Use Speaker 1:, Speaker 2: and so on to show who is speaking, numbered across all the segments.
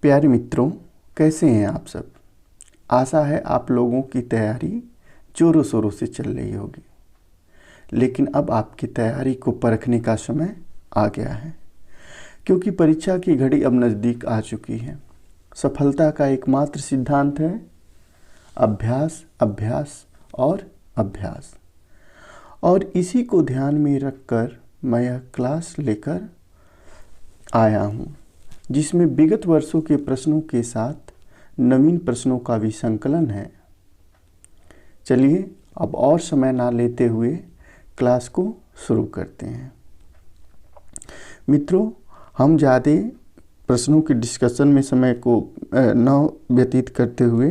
Speaker 1: प्यारे मित्रों, कैसे हैं आप सब। आशा है आप लोगों की तैयारी जोरों शोरों से चल रही होगी, लेकिन अब आपकी तैयारी को परखने का समय आ गया है, क्योंकि परीक्षा की घड़ी अब नज़दीक आ चुकी है। सफलता का एकमात्र सिद्धांत है अभ्यास, अभ्यास और अभ्यास। और इसी को ध्यान में रखकर मैं यह क्लास लेकर आया हूँ, जिसमें विगत वर्षों के प्रश्नों के साथ नवीन प्रश्नों का भी संकलन है। चलिए अब और समय ना लेते हुए क्लास को शुरू करते हैं। मित्रों, हम ज़्यादा प्रश्नों की डिस्कशन में समय को न व्यतीत करते हुए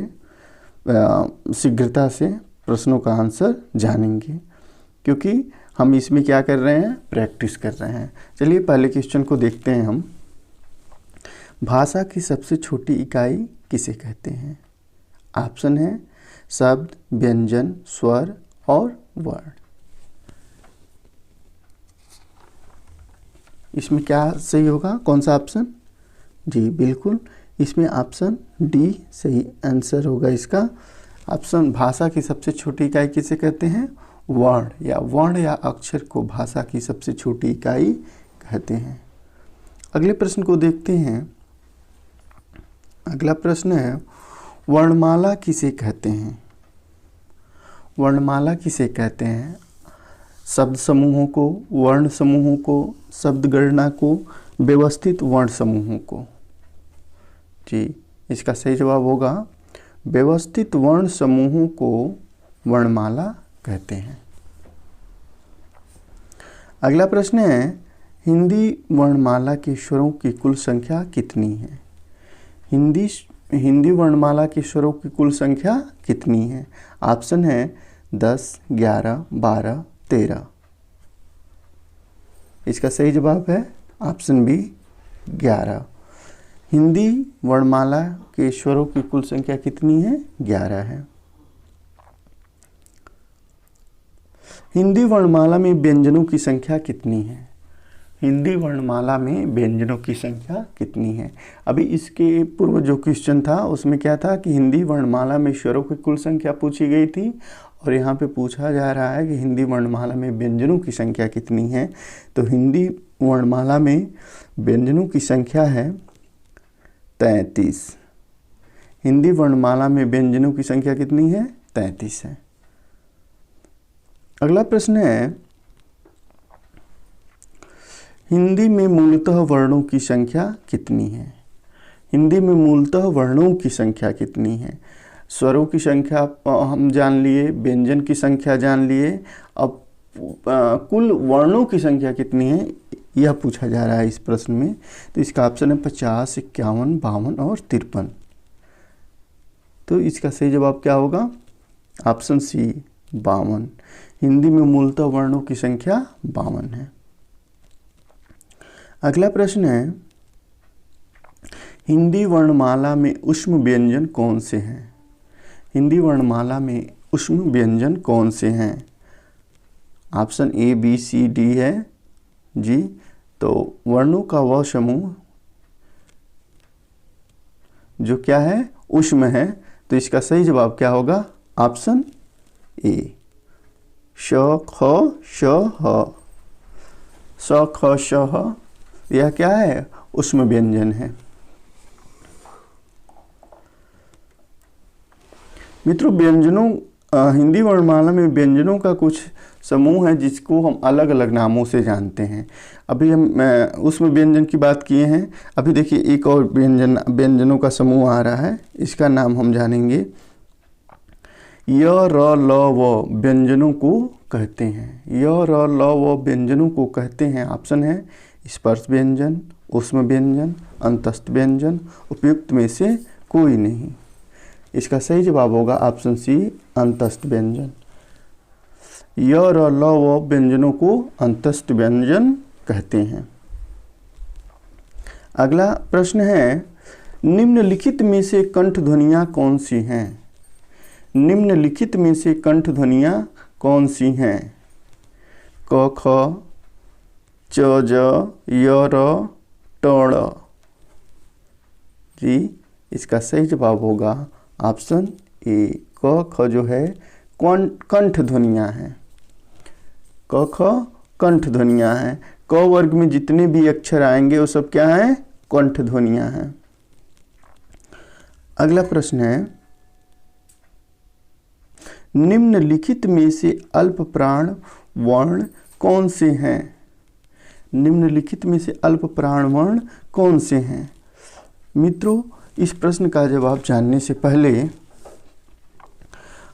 Speaker 1: शीघ्रता से प्रश्नों का आंसर जानेंगे, क्योंकि हम इसमें क्या कर रहे हैं, प्रैक्टिस कर रहे हैं। चलिए पहले क्वेश्चन को देखते हैं हम। भाषा की सबसे छोटी इकाई किसे कहते हैं? ऑप्शन है शब्द, व्यंजन, स्वर और वर्ण। इसमें क्या सही होगा, कौन सा ऑप्शन? जी बिल्कुल, इसमें ऑप्शन डी सही आंसर होगा इसका। ऑप्शन भाषा की सबसे छोटी इकाई किसे कहते हैं? वर्ण या अक्षर को भाषा की सबसे छोटी इकाई कहते हैं। अगले प्रश्न को देखते हैं। अगला प्रश्न है वर्णमाला किसे कहते हैं? वर्णमाला किसे कहते हैं? शब्द समूहों को, वर्ण समूहों को, शब्द गणना को, व्यवस्थित वर्ण समूहों को। जी, इसका सही जवाब होगा व्यवस्थित वर्ण समूहों को वर्णमाला कहते हैं। अगला प्रश्न है हिंदी वर्णमाला के स्वरों की कुल संख्या कितनी है? हिंदी वर्णमाला के स्वरों की कुल संख्या कितनी है? ऑप्शन है 10, 11, 12, 13। इसका सही जवाब है ऑप्शन बी 11। हिंदी वर्णमाला के स्वरों की कुल संख्या कितनी है? 11 है। हिंदी वर्णमाला में व्यंजनों की संख्या कितनी है? हिंदी वर्णमाला में व्यंजनों की संख्या कितनी है? अभी इसके पूर्व जो क्वेश्चन था उसमें क्या था कि हिंदी वर्णमाला में स्वरों की कुल संख्या पूछी गई थी, और यहाँ पे पूछा जा रहा है कि हिंदी वर्णमाला में व्यंजनों की संख्या कितनी है। तो हिंदी वर्णमाला में व्यंजनों की संख्या है 33। हिंदी वर्णमाला में व्यंजनों की संख्या कितनी है? 33 है। अगला प्रश्न है हिंदी में मूलतः वर्णों की संख्या कितनी है? हिंदी में मूलतः वर्णों की संख्या कितनी है? स्वरों की संख्या हम जान लिए, व्यंजन की संख्या जान लिए, अब कुल वर्णों की संख्या कितनी है यह पूछा जा रहा है इस प्रश्न में। तो इसका ऑप्शन है 50, 51, 52 और 53। तो इसका सही जवाब क्या होगा? Option C 52। हिंदी में मूलतः वर्णों की संख्या 52 है। अगला प्रश्न है हिंदी वर्णमाला में ऊष्म व्यंजन कौन से हैं? हिंदी वर्णमाला में ऊष्म व्यंजन कौन से हैं? Option A, B, C, D है जी। तो वर्णों का वह समूह जो क्या है, ऊष्म है। तो इसका सही जवाब क्या होगा? ऑप्शन ए, श, ख, श, ह। स, ख, श, ह यह क्या है? ऊष्म व्यंजन है। मित्रों, व्यंजनों हिंदी वर्णमाला में व्यंजनों का कुछ समूह है जिसको हम अलग अलग नामों से जानते हैं। अभी हम उसमें व्यंजन की बात किए हैं। अभी देखिए एक और व्यंजनों का समूह आ रहा है, इसका नाम हम जानेंगे। य, र, ल, व व्यंजनों को कहते हैं। य, र, ल, व व्यंजनों को कहते हैं। ऑप्शन है स्पर्श व्यंजन, ऊष्म व्यंजन, अंतस्थ व्यंजन, उपयुक्त में से कोई नहीं। इसका सही जवाब होगा ऑप्शन सी अंतस्थ व्यंजन। य, र, ल, व व्यंजनों को अंतस्थ व्यंजन कहते हैं। अगला प्रश्न है निम्नलिखित में से कंठ ध्वनियाँ कौन सी हैं? निम्नलिखित में से कंठ ध्वनियाँ कौन सी हैं? क, ख, च, ज, य, र, ट, ड़। जी, इसका सही जवाब होगा ऑप्शन ए। क ख जो है कंठ ध्वनियाँ हैं। क ख कंठ ध्वनियाँ हैं। क वर्ग में जितने भी अक्षर आएंगे वो सब क्या हैं? कंठ ध्वनियाँ हैं। अगला प्रश्न है, निम्नलिखित में से अल्प प्राण वर्ण कौन से हैं? निम्नलिखित में से अल्प प्राण वर्ण कौन से हैं? मित्रों, इस प्रश्न का जवाब जानने से पहले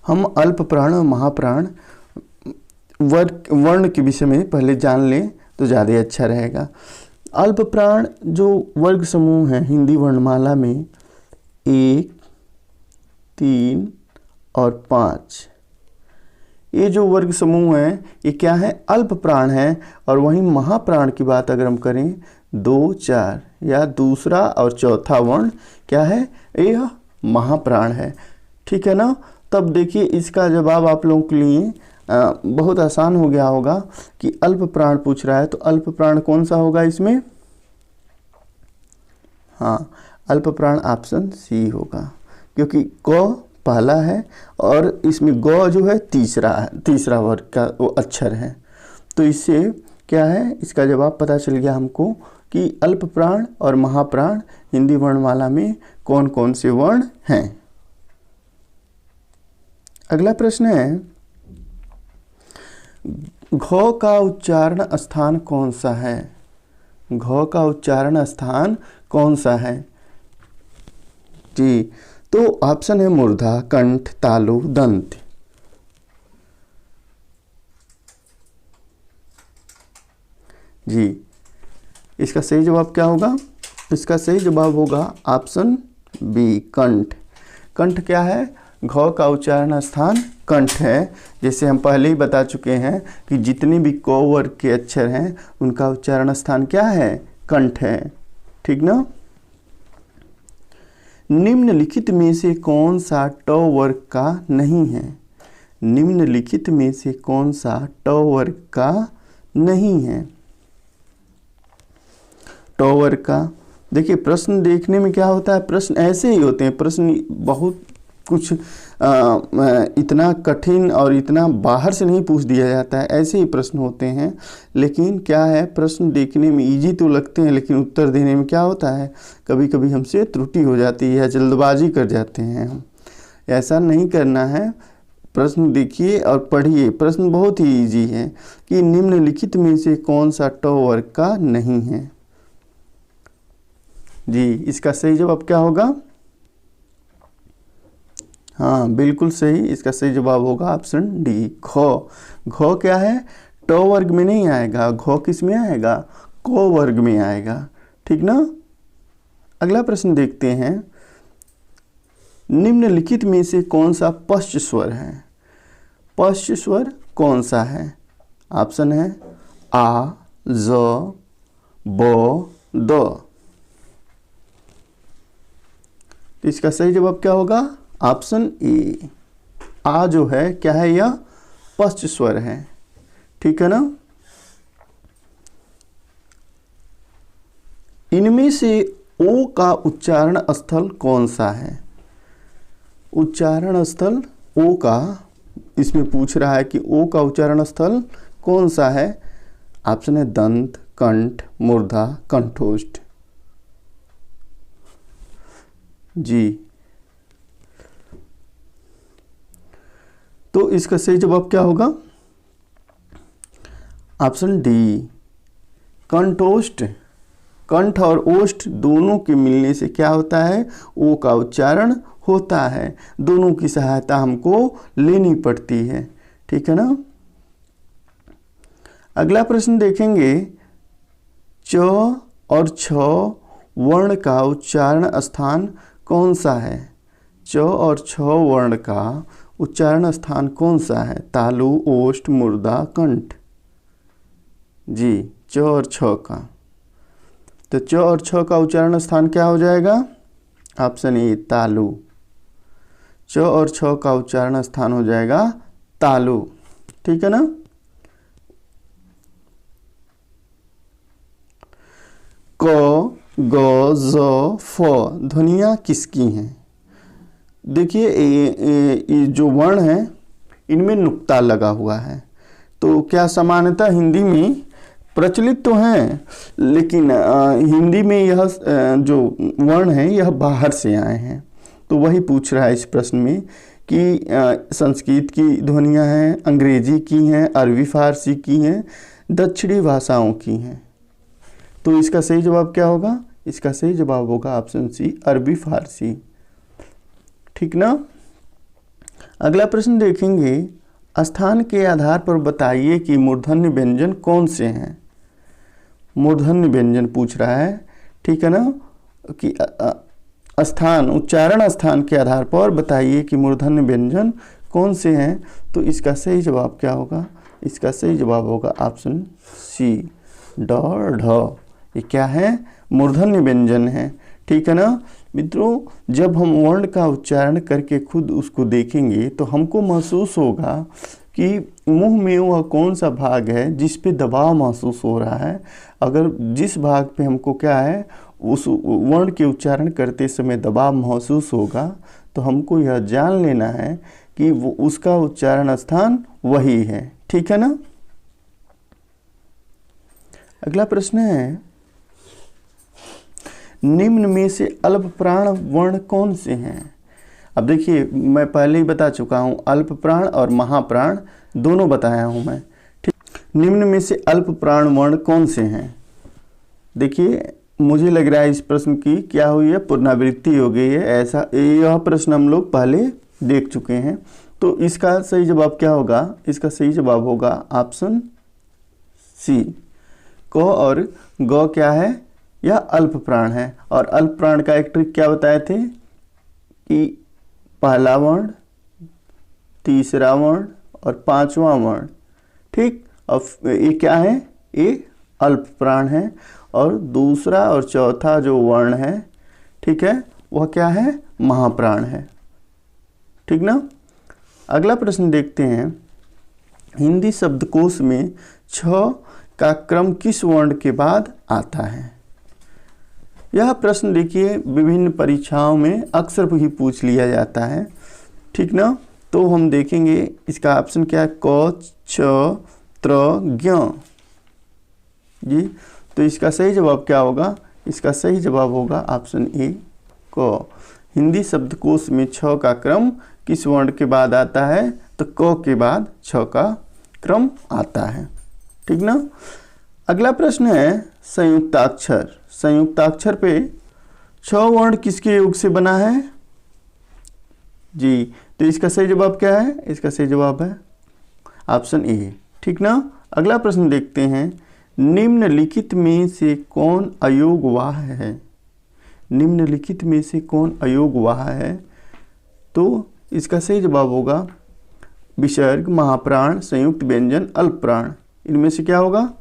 Speaker 1: हम अल्प प्राण और महाप्राण वर्ण के विषय में पहले जान लें तो ज़्यादा अच्छा रहेगा। अल्प प्राण जो वर्ग समूह हैं हिंदी वर्णमाला में 1, 3 और 5, ये जो वर्ग समूह हैं ये क्या है? अल्प प्राण है। और वहीं महाप्राण की बात अगर हम करें 2, 4 या दूसरा और चौथा वर्ण क्या है? यह महाप्राण है। ठीक है ना? तब देखिए इसका जवाब आप लोगों के लिए बहुत आसान हो गया होगा कि अल्प प्राण पूछ रहा है तो अल्प प्राण कौन सा होगा इसमें? हाँ, अल्प प्राण ऑप्शन सी होगा, क्योंकि क पहला है और इसमें ग जो है तीसरा वर्ग का वो अक्षर है। तो इससे क्या है? इसका जवाब पता चल गया हमको कि अल्प प्राण और महाप्राण हिंदी वर्णमाला में कौन कौन से वर्ण हैं। अगला प्रश्न है, घ का उच्चारण स्थान कौन सा है? घ का उच्चारण स्थान कौन सा है? जी, तो ऑप्शन है मूर्धा, कंठ, तालु, दंत। जी, इसका सही जवाब क्या होगा? इसका सही जवाब होगा ऑप्शन बी, कंठ। कंठ क्या है? घ का उच्चारण स्थान कंठ है। जैसे हम पहले ही बता चुके हैं कि जितने भी क वर्ग के अक्षर हैं उनका उच्चारण स्थान क्या है? कंठ है। ठीक ना? निम्नलिखित में से कौन सा ट वर्ग का नहीं है? निम्नलिखित में से कौन सा ट वर्ग का नहीं है? ट वर्ग का देखिए, प्रश्न देखने में क्या होता है? प्रश्न ऐसे ही होते हैं। प्रश्न बहुत कुछ इतना कठिन और इतना बाहर से नहीं पूछ दिया जाता है, ऐसे ही प्रश्न होते हैं। लेकिन क्या है, प्रश्न देखने में इजी तो लगते हैं लेकिन उत्तर देने में क्या होता है, कभी कभी हमसे त्रुटि हो जाती है या जल्दबाजी कर जाते हैं हम। ऐसा नहीं करना है। प्रश्न देखिए और पढ़िए। प्रश्न बहुत ही इजी है कि निम्नलिखित में से कौन सा ट वर्ग का नहीं है। जी, इसका सही जवाब क्या होगा? हाँ, बिल्कुल सही। इसका सही जवाब होगा ऑप्शन डी, घ। घ क्या है? ट वर्ग में नहीं आएगा। घ किस में आएगा? क वर्ग में आएगा। ठीक ना? अगला प्रश्न देखते हैं, निम्नलिखित में से कौन सा पश्च स्वर है? पश्च स्वर कौन सा है? ऑप्शन है आ, ज, ब, द। इसका सही जवाब क्या होगा? ऑप्शन ए, आ जो है क्या है? यह पश्च स्वर है। ठीक है ना? इनमें से ओ का उच्चारण स्थल कौन सा है? उच्चारण स्थल ओ का इसमें पूछ रहा है कि ओ का उच्चारण स्थल कौन सा है? ऑप्शन है दंत, कंठ, मूर्धा, कंठोष्ठ। जी, तो इसका सही जवाब क्या होगा? ऑप्शन डी, कंठोष्ठ। कंठ और ओष्ठ दोनों के मिलने से क्या होता है? ओ का उच्चारण होता है। दोनों की सहायता हमको लेनी पड़ती है। ठीक है ना? अगला प्रश्न देखेंगे, च और छ वर्ण का उच्चारण स्थान कौन सा है? च और छ वर्ण का उच्चारण स्थान कौन सा है? तालु, ओष्ठ, मूर्धा, कंठ। जी, च और छ का। तो च और छ का उच्चारण स्थान क्या हो जाएगा? ऑप्शन ए, तालु। च और छ का उच्चारण स्थान हो जाएगा तालु। ठीक है ना? क, ग, ज, फ ध्वनियाँ किसकी हैं? देखिए ये जो वर्ण हैं इनमें नुक्ता लगा हुआ है, तो क्या सामान्यतः हिंदी में प्रचलित तो हैं, लेकिन हिंदी में यह जो वर्ण हैं यह बाहर से आए हैं। तो वही पूछ रहा है इस प्रश्न में कि संस्कृत की ध्वनियाँ हैं, अंग्रेजी की हैं, अरबी फारसी की हैं, दक्षिणी भाषाओं की हैं। तो इसका सही जवाब क्या होगा? इसका सही जवाब होगा ऑप्शन सी, अरबी फारसी। ठीक ना। अगला प्रश्न देखेंगे, स्थान के आधार पर बताइए कि मूर्धन्य व्यंजन कौन से हैं। मूर्धन्य व्यंजन पूछ रहा है, ठीक है ना, कि स्थान, उच्चारण स्थान के आधार पर बताइए कि मूर्धन्य व्यंजन कौन से हैं। तो इसका सही जवाब क्या होगा? इसका सही जवाब होगा ऑप्शन सी, ड, ढ। ये क्या है? मूर्धन्य व्यंजन है। ठीक है ना मित्रों, जब हम वर्ण का उच्चारण करके खुद उसको देखेंगे तो हमको महसूस होगा कि मुंह में वह कौन सा भाग है जिस पे दबाव महसूस हो रहा है। अगर जिस भाग पे हमको क्या है उस वर्ण के उच्चारण करते समय दबाव महसूस होगा, तो हमको यह जान लेना है कि वो उसका उच्चारण स्थान वही है। ठीक है ना। अगला प्रश्न है, निम्न में से अल्प प्राण वर्ण कौन से हैं? अब देखिए, मैं पहले ही बता चुका हूँ, अल्प प्राण और महाप्राण दोनों बताया हूँ मैं। ठीक, निम्न में से अल्प प्राण वर्ण कौन से हैं? देखिए, मुझे लग रहा है इस प्रश्न की क्या हुई है, पुनरावृत्ति हो गई है। ऐसा यह प्रश्न हम लोग पहले देख चुके हैं। तो इसका सही जवाब क्या होगा? इसका सही जवाब होगा ऑप्शन सी, क और ग क्या है? यह अल्प प्राण है। और अल्प प्राण का एक ट्रिक क्या बताए थे कि पहला वर्ण, तीसरा वर्ण और पांचवा वर्ण। ठीक, अब ये क्या है? ये अल्प प्राण है। और दूसरा और चौथा जो वर्ण है, ठीक है, वह क्या है? महाप्राण है। ठीक ना। अगला प्रश्न देखते हैं, हिंदी शब्दकोश में छ का क्रम किस वर्ण के बाद आता है? यह प्रश्न देखिए विभिन्न परीक्षाओं में अक्सर ही पूछ लिया जाता है। ठीक ना। तो हम देखेंगे इसका ऑप्शन क्या है, क, छ, त्र, ज्ञ जी। तो इसका सही जवाब क्या होगा? इसका सही जवाब होगा ऑप्शन ए, क। हिंदी शब्दकोश में छ का क्रम किस वर्ण के बाद आता है? तो क के बाद छ का क्रम आता है। ठीक ना। अगला प्रश्न है, संयुक्ताक्षर। संयुक्ताक्षर पे छ वर्ण किसके योग से बना है जी? तो इसका सही जवाब क्या है? इसका सही जवाब है ऑप्शन ए। ठीक ना। अगला प्रश्न देखते हैं, निम्नलिखित में से कौन अयोगवाह है? निम्नलिखित में से कौन अयोगवाह है? तो इसका सही जवाब होगा विसर्ग, महाप्राण, संयुक्त व्यंजन, अल्पप्राण। इनमें से क्या होगा?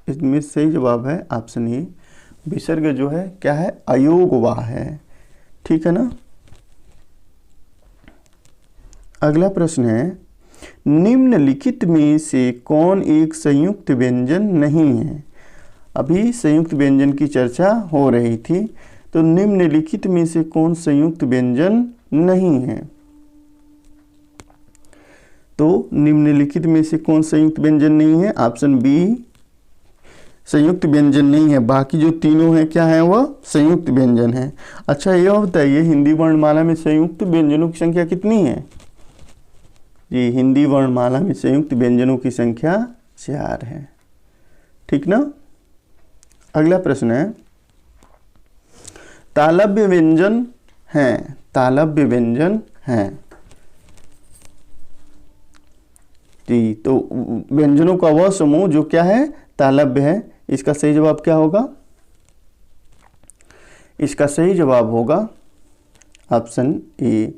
Speaker 1: इसमें सही जवाब है ऑप्शन ए, विसर्ग जो है क्या है? अयोगवाह है। ठीक है ना। अगला प्रश्न है, निम्नलिखित में से कौन एक संयुक्त व्यंजन नहीं है? अभी संयुक्त व्यंजन की चर्चा हो रही थी, तो निम्नलिखित में से कौन संयुक्त व्यंजन नहीं है? तो निम्नलिखित में से कौन संयुक्त व्यंजन नहीं है? ऑप्शन बी, संयुक्त व्यंजन नहीं है। बाकी जो तीनों हैं क्या है? वह संयुक्त व्यंजन है। अच्छा, यह बताइए हिंदी वर्णमाला में संयुक्त व्यंजनों की संख्या कितनी है जी? हिंदी वर्णमाला में संयुक्त व्यंजनों की संख्या 4 है। ठीक ना। अगला प्रश्न है, तालव्य व्यंजन हैं। तालव्य व्यंजन हैं जी। तो व्यंजनों का वह समूह जो क्या है? तालव्य है। इसका सही जवाब क्या होगा? इसका सही जवाब होगा ऑप्शन ए,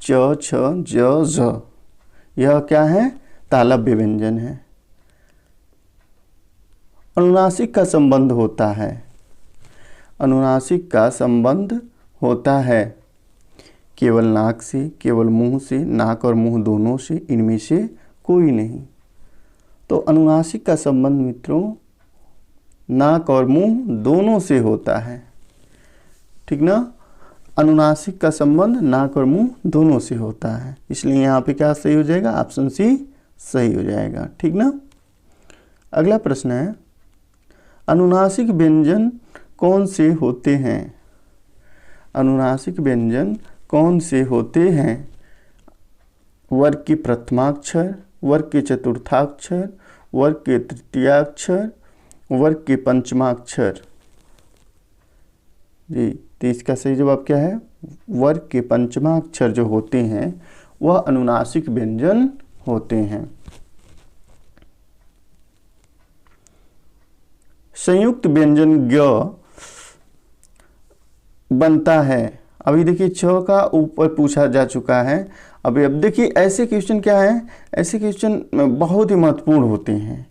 Speaker 1: च, छ, ज, झ। यह क्या है? तालव्य व्यंजन है। अनुनासिक का संबंध होता है। अनुनासिक का संबंध होता है केवल नाक से, केवल मुंह से, नाक और मुंह दोनों से, इनमें से कोई नहीं। तो अनुनासिक का संबंध मित्रों नाक और मुंह दोनों से होता है, ठीक ना। अनुनासिक का संबंध नाक और मुंह दोनों से होता है, इसलिए यहाँ पे क्या सही हो जाएगा, ऑप्शन सी सही हो जाएगा, ठीक ना। अगला प्रश्न है, अनुनासिक व्यंजन कौन से होते हैं? अनुनासिक व्यंजन कौन से होते हैं? वर्ग के प्रथमाक्षर, वर्ग के चतुर्थाक्षर, वर्ग के तृतीयाक्षर, वर्ग के पंचमाक्षर। जी, तो इसका सही जवाब क्या है? वर्ग के पंचमाक्षर जो होते हैं वह अनुनासिक व्यंजन होते हैं। संयुक्त व्यंजन ज्ञ बनता है। अभी देखिए छ का ऊपर पूछा जा चुका है। अब देखिए ऐसे क्वेश्चन क्या है, ऐसे क्वेश्चन बहुत ही महत्वपूर्ण होते हैं,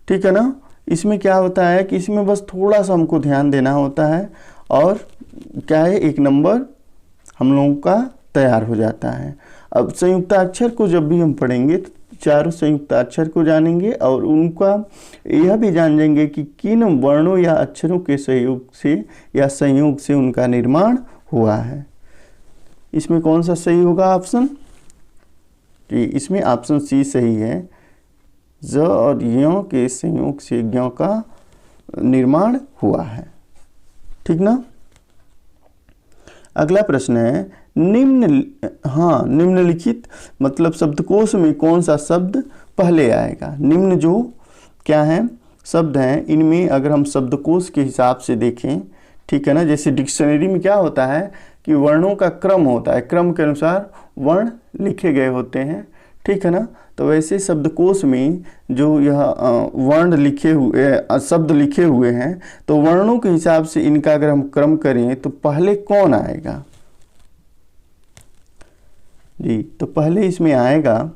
Speaker 1: ठीक है ना। इसमें क्या होता है कि इसमें बस थोड़ा सा हमको ध्यान देना होता है और क्या है, एक नंबर हम लोगों का तैयार हो जाता है। अब संयुक्ताक्षर को जब भी हम पढ़ेंगे तो चारों संयुक्ताक्षर को जानेंगे और उनका यह भी जान जाएंगे कि किन वर्णों या अक्षरों के सहयोग से या संयोग से उनका निर्माण हुआ है। इसमें कौन सा सही होगा ऑप्शन? कि इसमें ऑप्शन सी सही है, ज और य के संयोग से ज्ञ का निर्माण हुआ है, ठीक ना। अगला प्रश्न है, निम्नलिखित मतलब शब्दकोश में कौन सा शब्द पहले आएगा? निम्न जो क्या है शब्द हैं, इनमें अगर हम शब्दकोश के हिसाब से देखें, ठीक है ना, जैसे डिक्शनरी में क्या होता है कि वर्णों का क्रम होता है, क्रम के अनुसार वर्ण लिखे गए होते हैं, ठीक है ना। तो वैसे शब्दकोश में जो यह वर्ण लिखे हुए शब्द लिखे हुए हैं, तो वर्णों के हिसाब से इनका अगर हम क्रम करें तो पहले कौन आएगा? जी, तो पहले इसमें आएगा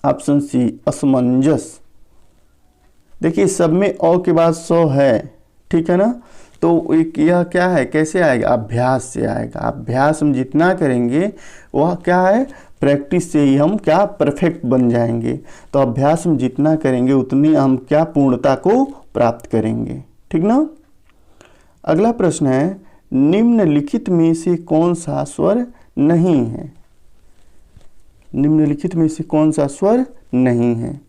Speaker 1: ऑप्शन सी असमंजस। देखिए सब में अ के बाद स है, ठीक है ना। तो एक यह क्या है, कैसे आएगा? अभ्यास से आएगा। अभ्यास हम जितना करेंगे वह क्या है, प्रैक्टिस से ही हम क्या परफेक्ट बन जाएंगे। तो अभ्यास हम जितना करेंगे उतनी हम क्या पूर्णता को प्राप्त करेंगे, ठीक ना। अगला प्रश्न है, निम्नलिखित में से कौन सा स्वर नहीं है? निम्नलिखित में से कौन सा स्वर नहीं है?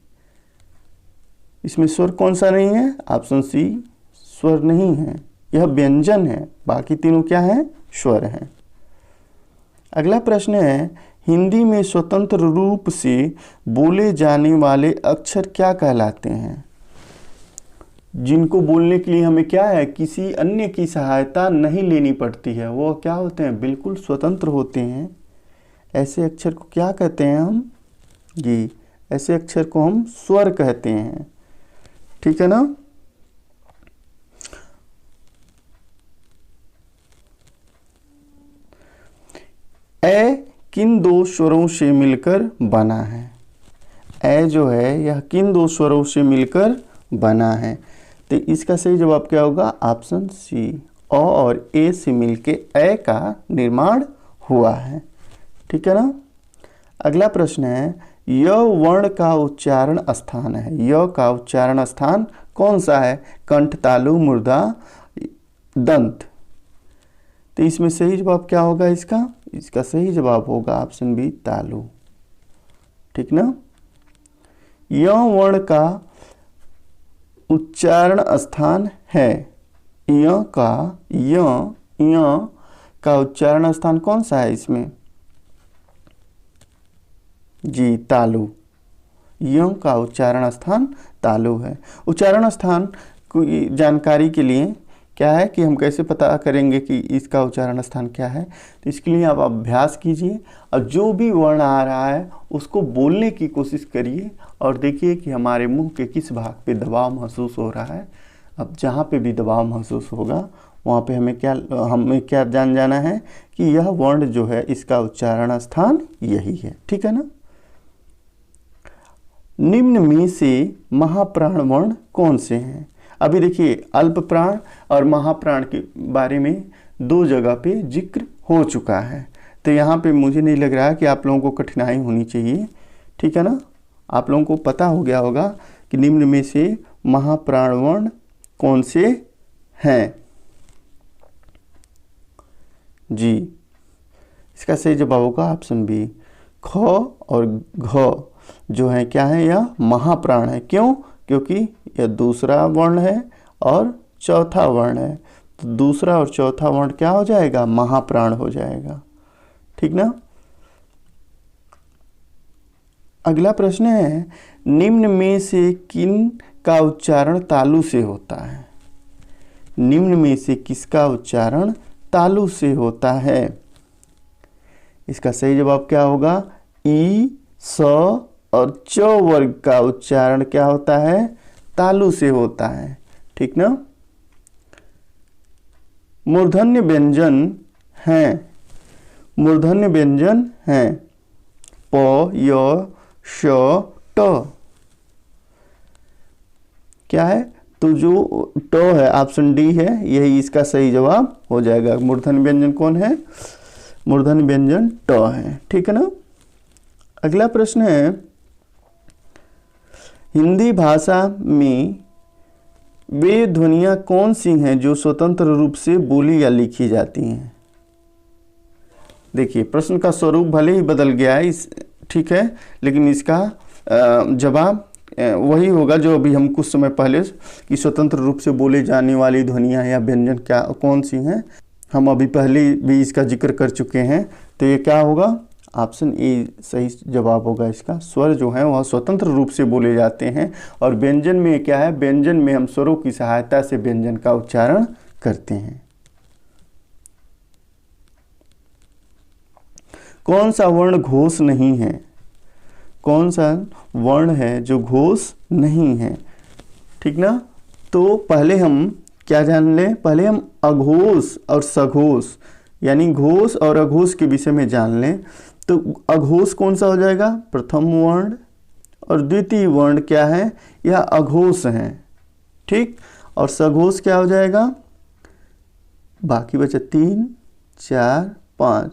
Speaker 1: इसमें स्वर कौन सा नहीं है? ऑप्शन सी स्वर नहीं है, यह व्यंजन है, बाकी तीनों क्या है, स्वर हैं। अगला प्रश्न है, हिंदी में स्वतंत्र रूप से बोले जाने वाले अक्षर क्या कहलाते हैं? जिनको बोलने के लिए हमें क्या है, किसी अन्य की सहायता नहीं लेनी पड़ती है, वो क्या होते हैं, बिल्कुल स्वतंत्र होते हैं। ऐसे अक्षर को क्या कहते हैं हम? जी, ऐसे अक्षर को हम स्वर कहते हैं, ठीक है ना। ए किन दो स्वरों से मिलकर बना है? ए जो है यह किन दो स्वरों से मिलकर बना है? तो इसका सही जवाब क्या होगा? ऑप्शन सी, अ और ए से मिलके ए का निर्माण हुआ है, ठीक है ना। अगला प्रश्न है, य वर्ण का उच्चारण स्थान है। य का उच्चारण स्थान कौन सा है? कंठ, तालु, मूर्धा, दंत। तो इसमें सही जवाब क्या होगा इसका? इसका सही जवाब होगा ऑप्शन बी, तालु, ठीक ना। य वर्ण का उच्चारण स्थान है। य का उच्चारण स्थान कौन सा है इसमें? जी, तालु। य का उच्चारण स्थान तालु है। उच्चारण स्थान की जानकारी के लिए क्या है कि हम कैसे पता करेंगे कि इसका उच्चारण स्थान क्या है? तो इसके लिए आप अभ्यास कीजिए और जो भी वर्ण आ रहा है उसको बोलने की कोशिश करिए और देखिए कि हमारे मुंह के किस भाग पे दबाव महसूस हो रहा है। अब जहाँ पे भी दबाव महसूस होगा वहाँ पे हमें क्या जाना है कि यह वर्ण जो है इसका उच्चारण स्थान यही है, ठीक है ना। निम्न में से महाप्राण वर्ण कौन से हैं? अभी देखिए अल्प प्राण और महाप्राण के बारे में दो जगह पे जिक्र हो चुका है, तो यहाँ पे मुझे नहीं लग रहा कि आप लोगों को कठिनाई होनी चाहिए, ठीक है ना। आप लोगों को पता हो गया होगा कि निम्न में से महाप्राण वर्ण कौन से हैं? जी, इसका सही जवाब होगा ऑप्शन बी। ख और घ जो है क्या है, यह महाप्राण है। क्यों? क्योंकि यह दूसरा वर्ण है और चौथा वर्ण है, तो दूसरा और चौथा वर्ण क्या हो जाएगा, महाप्राण हो जाएगा। ठीक ना। अगला प्रश्न है, निम्न में से किन का उच्चारण तालु से होता है? निम्न में से किसका उच्चारण तालु से होता है? इसका सही जवाब क्या होगा, ई, स और च वर्ग का उच्चारण क्या होता है, तालु से होता है। ठीक ना। मूर्धन्य व्यंजन हैं, मूर्धन्य व्यंजन हैं प, य, श, ट। क्या है, तो जो ट है ऑप्शन डी है, यही इसका सही जवाब हो जाएगा। मूर्धन्य व्यंजन कौन है, मूर्धन्य व्यंजन ट है। ठीक है ना। अगला प्रश्न है, हिंदी भाषा में वे ध्वनियाँ कौन सी हैं जो स्वतंत्र रूप से बोली या लिखी जाती हैं? देखिए, प्रश्न का स्वरूप भले ही बदल गया है ठीक है, लेकिन इसका जवाब वही होगा जो अभी हम कुछ समय पहले कि स्वतंत्र रूप से बोले जाने वाली ध्वनियाँ या व्यंजन क्या कौन सी हैं, हम अभी पहले भी इसका जिक्र कर चुके हैं। तो ये क्या होगा, ऑप्शन ए सही जवाब होगा इसका। स्वर जो है वह स्वतंत्र रूप से बोले जाते हैं और व्यंजन में क्या है, व्यंजन में हम स्वरों की सहायता से व्यंजन का उच्चारण करते हैं। कौन सा वर्ण घोष नहीं है? कौन सा वर्ण है जो घोष नहीं है? ठीक ना। तो पहले हम क्या जान लें, पहले हम अघोष और सघोष यानी घोष और अघोष के विषय में जान लें। तो अघोष कौन सा हो जाएगा, प्रथम वर्ण, और द्वितीय वर्ण क्या है, यह अघोष है। ठीक। और सघोष क्या हो जाएगा, बाकी बचा 3, 4, 5।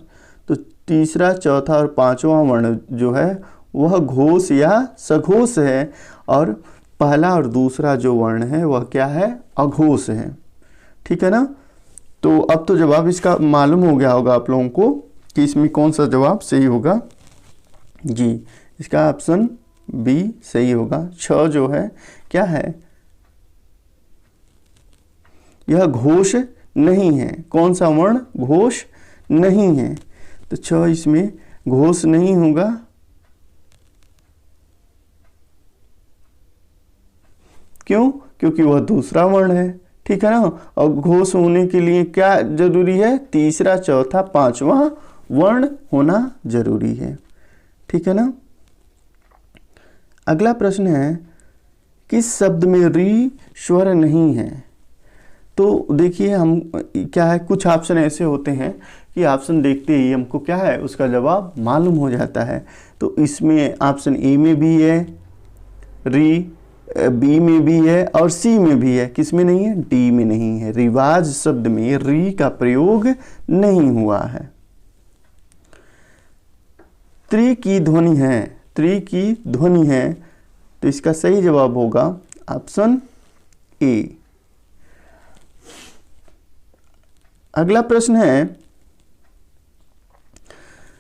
Speaker 1: तो तीसरा, चौथा और पांचवा वर्ण जो है वह घोष या सघोष है, और पहला और दूसरा जो वर्ण है वह क्या है, अघोष है। ठीक है ना। तो अब तो जवाब इसका मालूम हो गया होगा आप लोगों को कि इसमें कौन सा जवाब सही होगा। जी, इसका ऑप्शन बी सही होगा। 6 जो है क्या है, यह घोष नहीं है। कौन सा वर्ण घोष नहीं है, तो 6 इसमें घोष नहीं होगा। क्यों? क्योंकि वह दूसरा वर्ण है। ठीक है ना। और घोष होने के लिए क्या जरूरी है, तीसरा, चौथा, पांचवा वर्ण होना जरूरी है। ठीक है ना। अगला प्रश्न है, किस शब्द में री स्वर नहीं है? तो देखिए, हम क्या है, कुछ ऑप्शन ऐसे होते हैं कि ऑप्शन देखते ही हमको क्या है उसका जवाब मालूम हो जाता है। तो इसमें ऑप्शन ए में भी है री, बी में भी है और सी में भी है। किस में नहीं है, डी में नहीं है। रिवाज शब्द में री का प्रयोग नहीं हुआ है। त्रि की ध्वनि है, त्रि की ध्वनि है, तो इसका सही जवाब होगा ऑप्शन ए। अगला प्रश्न है,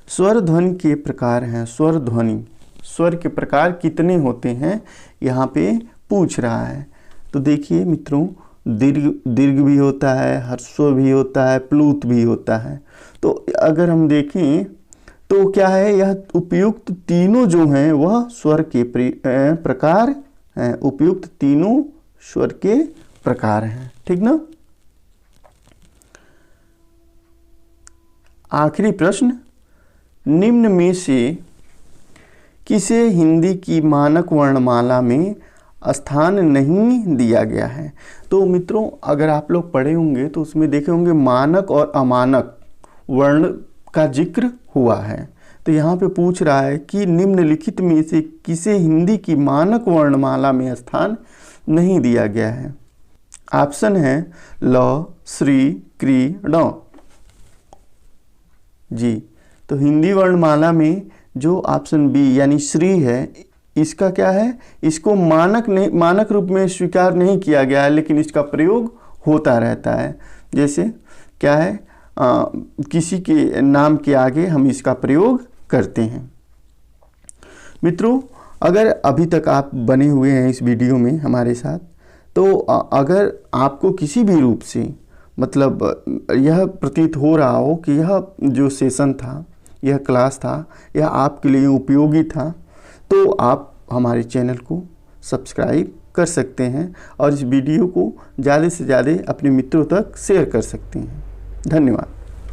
Speaker 1: स्वर ध्वनि के प्रकार हैं। स्वर ध्वनि, स्वर के प्रकार कितने होते हैं यहाँ पे पूछ रहा है। तो देखिए मित्रों, दीर्घ भी होता है, ह्रस्व भी होता है, प्लूत भी होता है। तो अगर हम देखें तो क्या है, यह उपयुक्त तीनों जो हैं वह स्वर के प्रकार हैं। उपयुक्त तीनों स्वर के प्रकार हैं। ठीक ना। आखिरी प्रश्न, निम्न में से किसे हिंदी की मानक वर्णमाला में स्थान नहीं दिया गया है? तो मित्रों, अगर आप लोग पढ़े होंगे तो उसमें देखे होंगे मानक और अमानक वर्ण का जिक्र हुआ है। तो यहाँ पे पूछ रहा है कि निम्नलिखित में से किसे हिंदी की मानक वर्णमाला में स्थान नहीं दिया गया है? ऑप्शन है ल, श्री, क्री, ण। जी, तो हिंदी वर्णमाला में जो ऑप्शन बी यानी श्री है, इसका क्या है, इसको मानक रूप में स्वीकार नहीं किया गया है, लेकिन इसका प्रयोग होता रहता है। जैसे क्या है, किसी के नाम के आगे हम इसका प्रयोग करते हैं। मित्रों, अगर अभी तक आप बने हुए हैं इस वीडियो में हमारे साथ, तो अगर आपको किसी भी रूप से मतलब यह प्रतीत हो रहा हो कि यह जो सेशन था, यह क्लास था, यह आपके लिए उपयोगी था, तो आप हमारे चैनल को सब्सक्राइब कर सकते हैं और इस वीडियो को ज़्यादा से ज़्यादा अपने मित्रों तक शेयर कर सकते हैं। धन्यवाद।